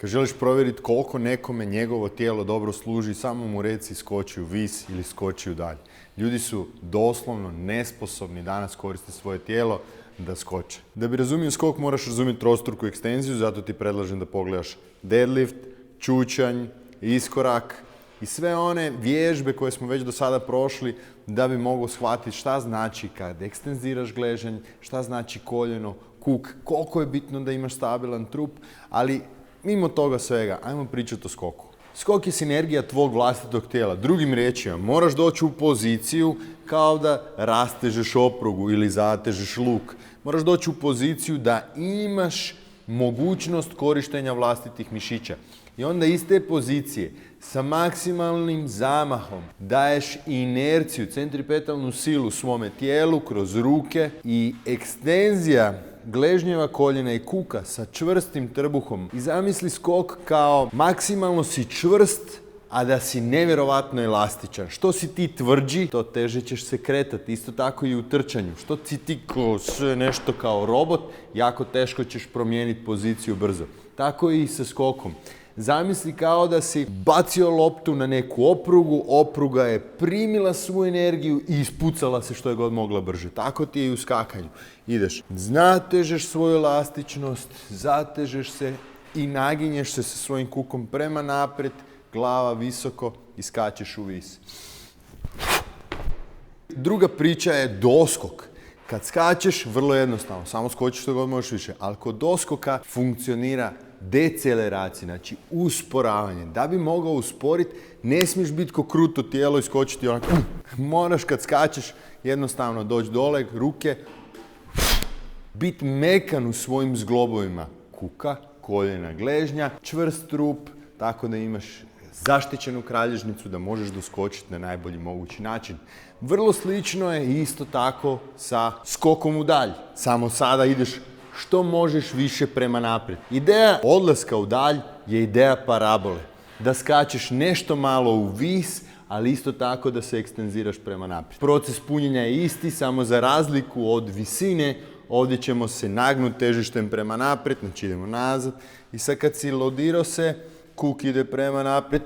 Kad želiš provjeriti koliko nekome njegovo tijelo dobro služi, samo mu reci skoči u vis ili skoči u dalje. Ljudi su doslovno nesposobni danas koristiti svoje tijelo da skoče. Da bi razumio skok moraš razumjeti trostruku ekstenziju, zato ti predlažem da pogledaš deadlift, čučanj, iskorak i sve one vježbe koje smo već do sada prošli da bi mogao shvatiti šta znači kad ekstenziraš gležanj, šta znači koljeno, kuk, koliko je bitno da imaš stabilan trup, ali mimo toga svega, ajmo pričati o skoku. Skok je sinergija tvog vlastitog tijela. Drugim riječima, moraš doći u poziciju kao da rastežeš oprugu ili zatežeš luk. Moraš doći u poziciju da imaš mogućnost korištenja vlastitih mišića. I onda iz te pozicije sa maksimalnim zamahom daješ inerciju, centripetalnu silu svome tijelu kroz ruke i ekstenzija gležnjeva koljena i kuka sa čvrstim trbuhom. I zamisli skok kao maksimalno si čvrst, a da si nevjerovatno elastičan. Što si ti tvrđi, to teže ćeš se kretati. Isto tako i u trčanju. Što si ti sve nešto kao robot, jako teško ćeš promijeniti poziciju brzo. Tako i sa skokom. Zamisli kao da si bacio loptu na neku oprugu, opruga je primila svu energiju i ispucala se što je god mogla brže. Tako ti je i u skakanju. Ideš, zatežeš svoju elastičnost, zatežeš se i naginješ se sa svojim kukom prema naprijed, glava visoko i skačeš u vis. Druga priča je doskok. Kad skačeš, vrlo jednostavno, samo skočiš što god možeš više, ali kod doskoka funkcionira deceleracija, znači usporavanje. Da bi mogao usporiti, ne smiješ biti ko kruto tijelo i skočiti onako. Moraš kad skačeš jednostavno doći dole, ruke, biti mekan u svojim zglobovima kuka, koljena, gležnja, čvrst trup, tako da imaš zaštićenu kralježnicu da možeš doskočiti na najbolji mogući način. Vrlo slično je isto tako sa skokom u dalj. Samo sada ideš što možeš više prema naprijed. Ideja odlaska u dalj je ideja parabole. Da skačeš nešto malo u vis, ali isto tako da se ekstenziraš prema naprijed. Proces punjenja je isti, samo za razliku od visine, ovdje ćemo se nagnuti težištem prema naprijed, znači idemo nazad. I sad kad si lodirao se, kuk ide prema naprijed.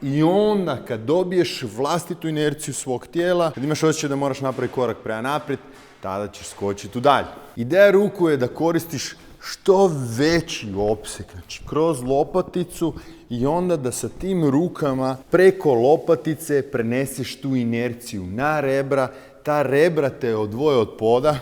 I onda kad dobiješ vlastitu inerciju svog tijela, kad imaš osjećaj da moraš napraviti korak prema naprijed, tada ćeš skočiti u dalje. Ideja ruku je da koristiš što veći opseg, znači kroz lopaticu i onda da sa tim rukama preko lopatice preneseš tu inerciju na rebra, ta rebra te odvoje od poda.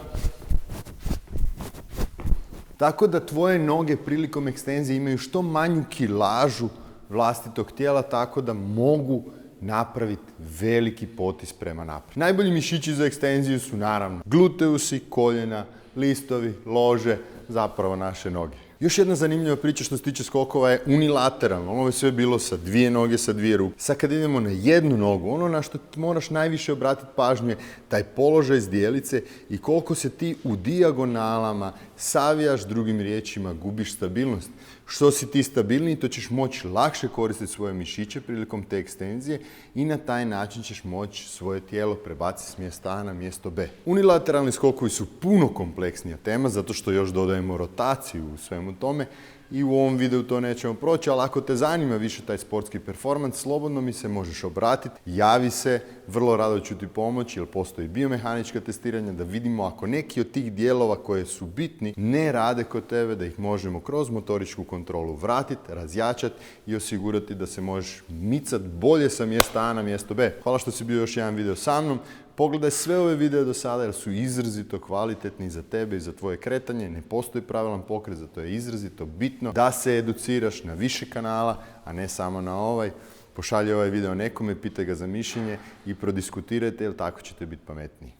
Tako da tvoje noge prilikom ekstenzije imaju što manju kilažu vlastitog tijela, tako da mogu napraviti veliki potis prema naprijed. Najbolji mišići za ekstenziju su naravno gluteusi, koljena, listovi, lože, zapravo naše noge. Još jedna zanimljiva priča što se tiče skokova je unilateralno. Ovo je sve bilo sa dvije noge, sa dvije ruke. Sad kad idemo na jednu nogu, ono na što moraš najviše obratiti pažnju je taj položaj zdjelice i koliko se ti u dijagonalama savijaš, drugim riječima gubiš stabilnost. Što si ti stabilniji, to ćeš moći lakše koristiti svoje mišiće prilikom te ekstenzije i na taj način ćeš moći svoje tijelo prebaciti s mjesta A na mjesto B. Unilateralni skokovi su puno kompleksnija tema zato što još dodajemo rotaciju u svemu tome i u ovom videu to nećemo proći, ali ako te zanima više taj sportski performans, slobodno mi se možeš obratiti, javi se, vrlo rado ću ti pomoći jer postoji biomehanička testiranja da vidimo ako neki od tih dijelova koje su bitni ne rade kod tebe, da ih možemo kroz motoričku kontrolu vratiti, razjačati i osigurati da se možeš micati bolje sa mjesta A na mjesto B. Hvala što si bio još jedan video sa mnom. Pogledaj sve ove videe do sada jer su izrazito kvalitetni za tebe i za tvoje kretanje. Ne postoji pravilan pokret, zato je izrazito bitno da se educiraš na više kanala, a ne samo na ovaj. Pošalji ovaj video nekome, pitaj ga za mišljenje i prodiskutirajte jer tako ćete biti pametniji.